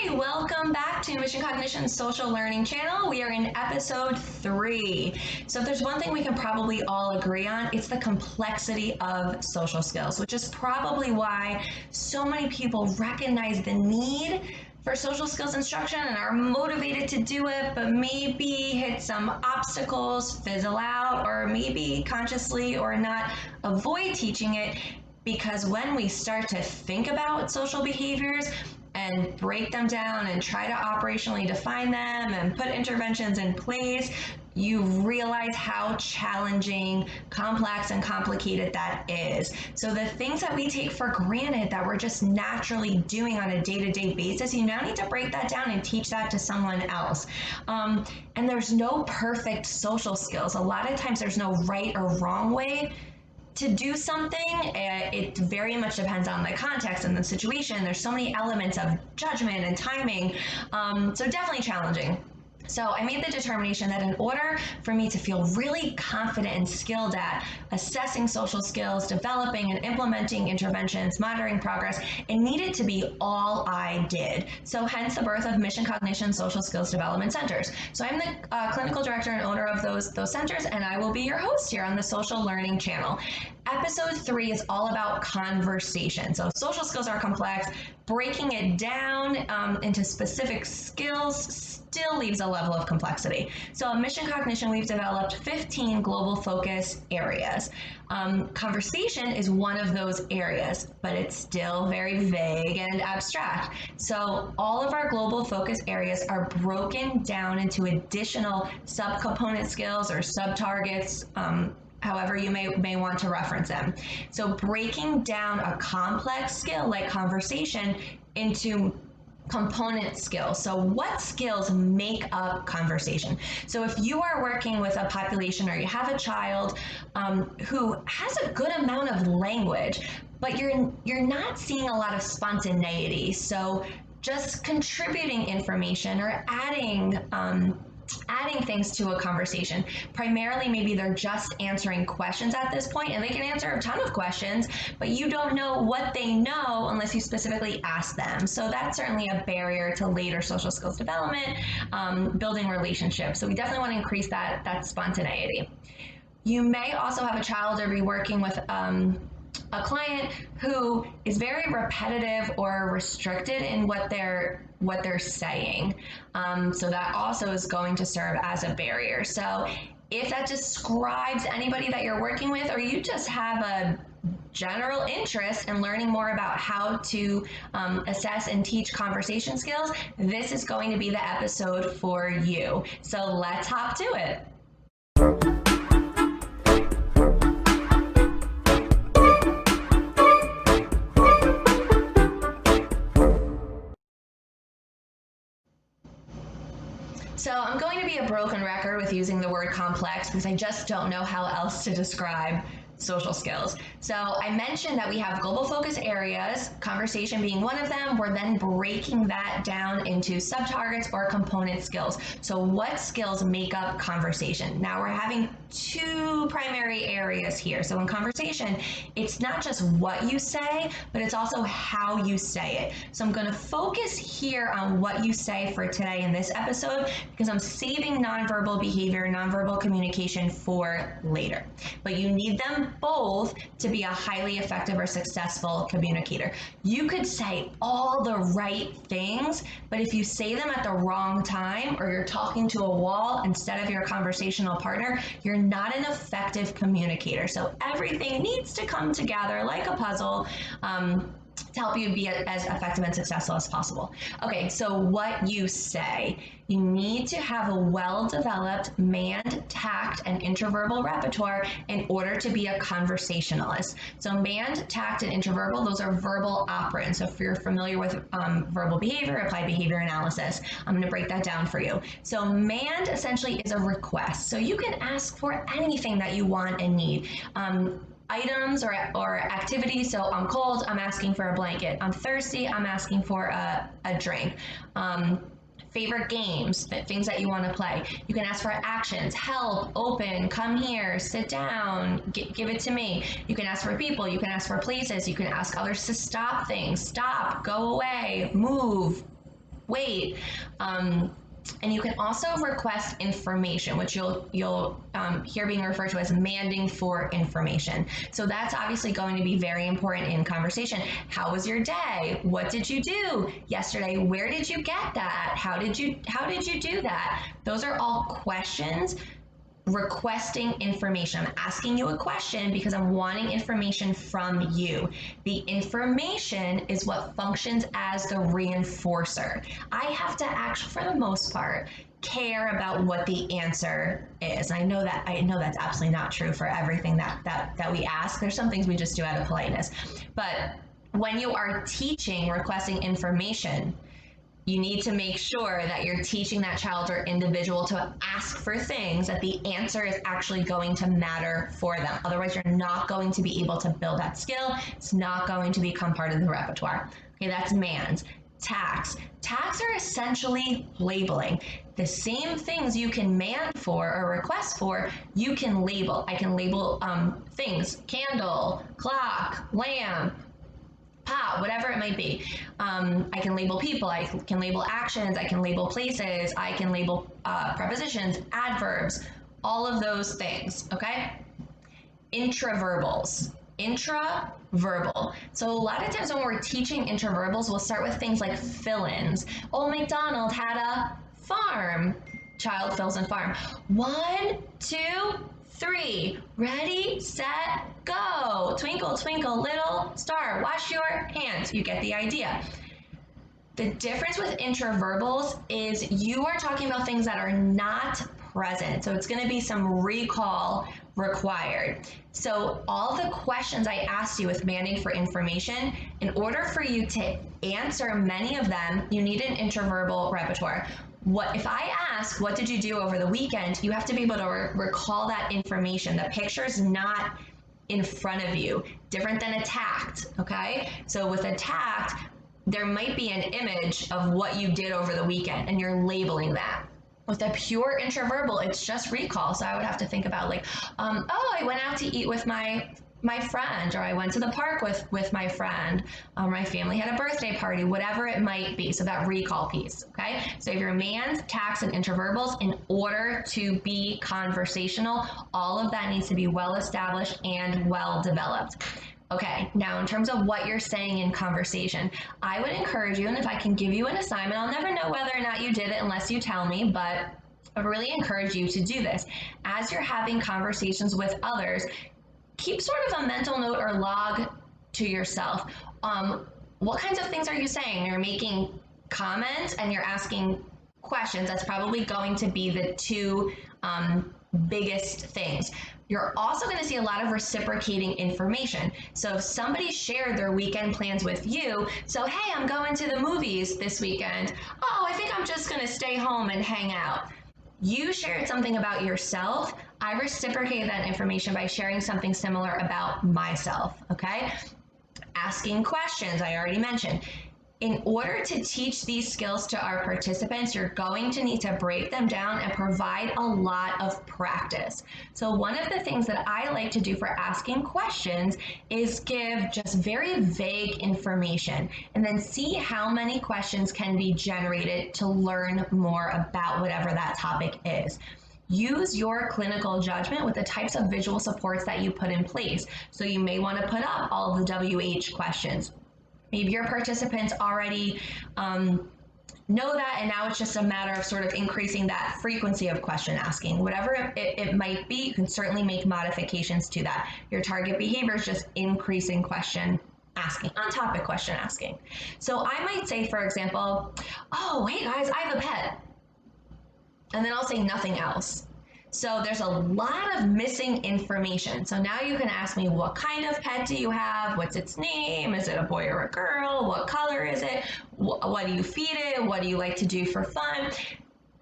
Hi, welcome back to Mission Cognition Social Learning Channel. We are in episode 3. So if there's one thing we can probably all agree on, it's the complexity of social skills, which is probably why so many people recognize the need for social skills instruction and are motivated to do it, but maybe hit some obstacles, fizzle out, or maybe consciously or not avoid teaching it, because when we start to think about social behaviors and break them down and try to operationally define them and put interventions in place, you realize how challenging, complex, and complicated that is. So the things that we take for granted that we're just naturally doing on a day-to-day basis, you now need to break that down and teach that to someone else. And there's no perfect social skills. A lot of times there's no right or wrong way to do something. It very much depends on the context and the situation. There's so many elements of judgment and timing, so definitely challenging. So I made the determination that in order for me to feel really confident and skilled at assessing social skills, developing and implementing interventions, monitoring progress, it needed to be all I did. So hence the birth of Mission Cognition Social Skills Development Centers. So I'm the clinical director and owner of those centers, and I will be your host here on the Social Learning Channel. Episode 3 is all about conversation. So social skills are complex. Breaking it down into specific skills still leaves a level of complexity. So at Mission Cognition, we've developed 15 global focus areas. Conversation is one of those areas, but it's still very vague and abstract. So all of our global focus areas are broken down into additional subcomponent skills or sub-targets, however you may want to reference them. So breaking down a complex skill like conversation into component skills. So what skills make up conversation? So if you are working with a population or you have a child who has a good amount of language, but you're not seeing a lot of spontaneity. So just contributing information or adding things to a conversation. Primarily, maybe they're just answering questions at this point, and they can answer a ton of questions, but you don't know what they know unless you specifically ask them. So that's certainly a barrier to later social skills development, building relationships. So we definitely want to increase that spontaneity. You may also have a child or be working with a client who is very repetitive or restricted in what they're saying. So that also is going to serve as a barrier. So if that describes anybody that you're working with, or you just have a general interest in learning more about how to assess and teach conversation skills, this is going to be the episode for you. So let's hop to it. So I'm going to be a broken record with using the word complex because I just don't know how else to describe social skills. So I mentioned that we have global focus areas, conversation being one of them. We're then breaking that down into sub-targets or component skills. So what skills make up conversation? Now we're having two primary areas here. So in conversation, it's not just what you say, but it's also how you say it. So I'm going to focus here on what you say for today in this episode, because I'm saving nonverbal behavior, nonverbal communication for later. But you need them both to be a highly effective or successful communicator. You could say all the right things, but if you say them at the wrong time, or you're talking to a wall instead of your conversational partner, you're not an effective communicator. So everything needs to come together like a puzzle to help you be as effective and successful as possible. Okay, so what you say. You need to have a well-developed manned, tact, and interverbal repertoire in order to be a conversationalist. So manned, tact, and interverbal, those are verbal operants. So if you're familiar with verbal behavior, applied behavior analysis, I'm going to break that down for you. So manned essentially is a request. So you can ask for anything that you want and need. Items or activities. So I'm cold, I'm asking for a blanket. I'm thirsty, I'm asking for a drink. Favorite games, things that you want to play. You can ask for actions, help, open, come here, sit down, give it to me. You can ask for people, you can ask for places, you can ask others to stop things, stop, go away, move, weight. And you can also request information, which you'll hear being referred to as manding for information. So that's obviously going to be very important in conversation. How was your day? What did you do yesterday? Where did you get that? How did you do that? Those are all questions requesting information. I'm asking you a question because I'm wanting information from you. The information is what functions as the reinforcer. I have to actually, for the most part, care about what the answer is. I know that's absolutely not true for everything that we ask. There's some things we just do out of politeness. But when you are teaching requesting information, you need to make sure that you're teaching that child or individual to ask for things that the answer is actually going to matter for them. Otherwise, you're not going to be able to build that skill. It's not going to become part of the repertoire. Okay, that's mands. Tags. Tags are essentially labeling. The same things you can man for or request for, you can label. I can label things, candle, clock, lamp, pot, whatever it might be. I can label people, I can label actions, I can label places, I can label prepositions, adverbs, all of those things, okay? Intraverbals. Intraverbal. So a lot of times when we're teaching intraverbals, we'll start with things like fill-ins. Old MacDonald had a farm. Child fills in farm. 1, 2, 3. Ready, set, go. Twinkle, twinkle, little star. Wash your hands. You get the idea. The difference with intraverbals is you are talking about things that are not present. So it's going to be some recall required. So all the questions I asked you with manding for information, in order for you to answer many of them, you need an intraverbal repertoire. What if I ask, what did you do over the weekend? You have to be able to recall that information. The picture's not in front of you, different than attacked, okay? So with attacked, there might be an image of what you did over the weekend and you're labeling that. With a pure intraverbal, it's just recall. So I would have to think about like, oh, I went out to eat with my friend, or I went to the park with my friend, my family had a birthday party, whatever it might be. So that recall piece, okay? So if your mands, tags, and intraverbals, in order to be conversational, all of that needs to be well established and well developed. Okay, now in terms of what you're saying in conversation, I would encourage you, and if I can give you an assignment, I'll never know whether or not you did it unless you tell me, but I really encourage you to do this. As you're having conversations with others, keep sort of a mental note or log to yourself. What kinds of things are you saying? You're making comments and you're asking questions. That's probably going to be the two biggest things. You're also going to see a lot of reciprocating information. So if somebody shared their weekend plans with you, so hey, I'm going to the movies this weekend. Oh, I think I'm just going to stay home and hang out. You shared something about yourself. I reciprocated that information by sharing something similar about myself, okay? Asking questions, I already mentioned. In order to teach these skills to our participants, you're going to need to break them down and provide a lot of practice. So one of the things that I like to do for asking questions is give just very vague information and then see how many questions can be generated to learn more about whatever that topic is. Use your clinical judgment with the types of visual supports that you put in place. So you may want to put up all the WH questions. Maybe your participants already know that, and now it's just a matter of sort of increasing that frequency of question asking. Whatever it might be, you can certainly make modifications to that. Your target behavior is just increasing question asking, on-topic question asking. So I might say, for example, oh, hey guys, I have a pet. And then I'll say nothing else. So there's a lot of missing information. So now you can ask me, what kind of pet do you have? What's its name? Is it a boy or a girl? What color is it? What do you feed it? What do you like to do for fun?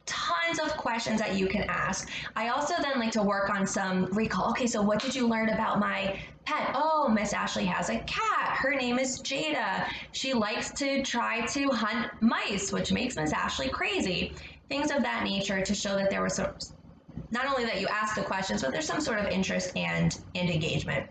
Tons of questions that you can ask. I also then like to work on some recall. Okay, so what did you learn about my pet? Oh, Miss Ashley has a cat. Her name is Jada. She likes to try to hunt mice, which makes Miss Ashley crazy. Things of that nature to show that there was not only that you ask the questions, but there's some sort of interest and engagement.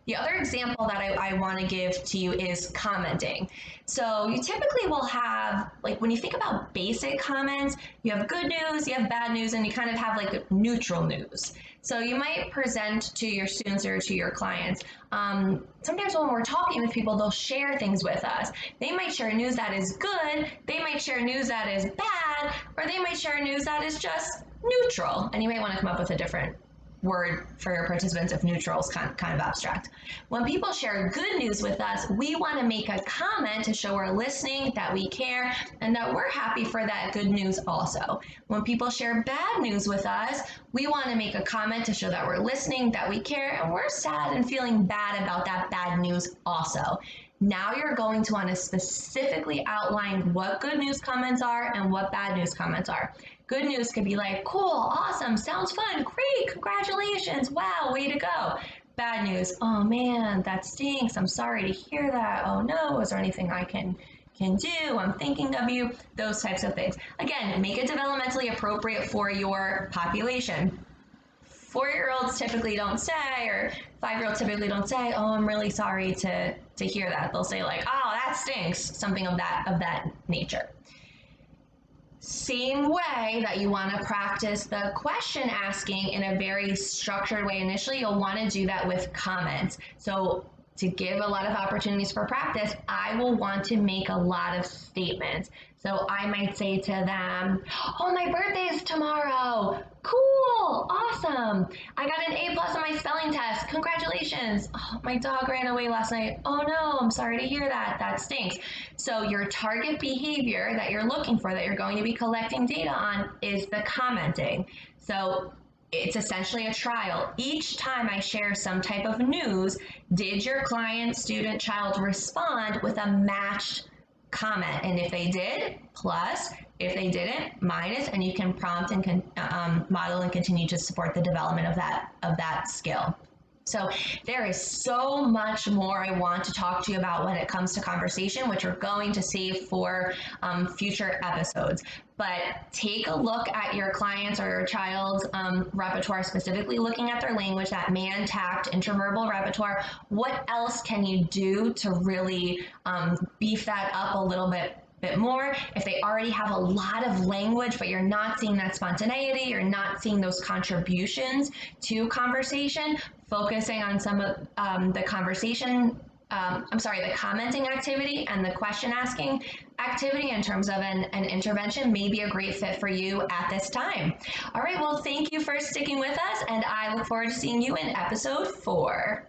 The other example that I want to give to you is commenting. So you typically will have, like when you think about basic comments, you have good news, you have bad news, and you kind of have like neutral news. So you might present to your students or to your clients. Sometimes when we're talking with people, they'll share things with us. They might share news that is good, they might share news that is bad, or they might share news that is just neutral. And you might want to come up with a different word for your participants if neutral is kind of abstract. When people share good news with us, we want to make a comment to show we're listening, that we care, and that we're happy for that good news also. When people share bad news with us, we want to make a comment to show that we're listening, that we care, and we're sad and feeling bad about that bad news also. Now you're going to want to specifically outline what good news comments are and what bad news comments are. Good news could be like, cool, awesome, sounds fun, great, congratulations, wow, way to go. Bad news, oh man, that stinks, I'm sorry to hear that, oh no, is there anything I can do, I'm thinking of you, those types of things. Again, make it developmentally appropriate for your population. 4-year-olds typically don't say, or 5-year-olds typically don't say, oh, I'm really sorry to hear that. They'll say like, oh, that stinks, something of that nature. Same way that you want to practice the question asking in a very structured way initially, you'll want to do that with comments. So to give a lot of opportunities for practice, I will want to make a lot of statements. So I might say to them, oh, my birthday is tomorrow. Cool, awesome. I got an A+ on my spelling test. Congratulations. Oh, my dog ran away last night. Oh no, I'm sorry to hear that. That stinks. So your target behavior that you're looking for, that you're going to be collecting data on, is the commenting. So it's essentially a trial. Each time I share some type of news, did your client, student, child respond with a matched comment? And if they did, plus. If they didn't, minus. And you can prompt and model and continue to support the development of that skill. So there is so much more I want to talk to you about when it comes to conversation, which we're going to save for future episodes. But take a look at your clients or your child's repertoire, specifically looking at their language, that man, tact, interverbal repertoire. What else can you do to really beef that up a little bit more? If they already have a lot of language, but you're not seeing that spontaneity, you're not seeing those contributions to conversation, focusing on some of the commenting activity and the question asking activity in terms of an intervention may be a great fit for you at this time. All right, well, thank you for sticking with us, and I look forward to seeing you in episode 4.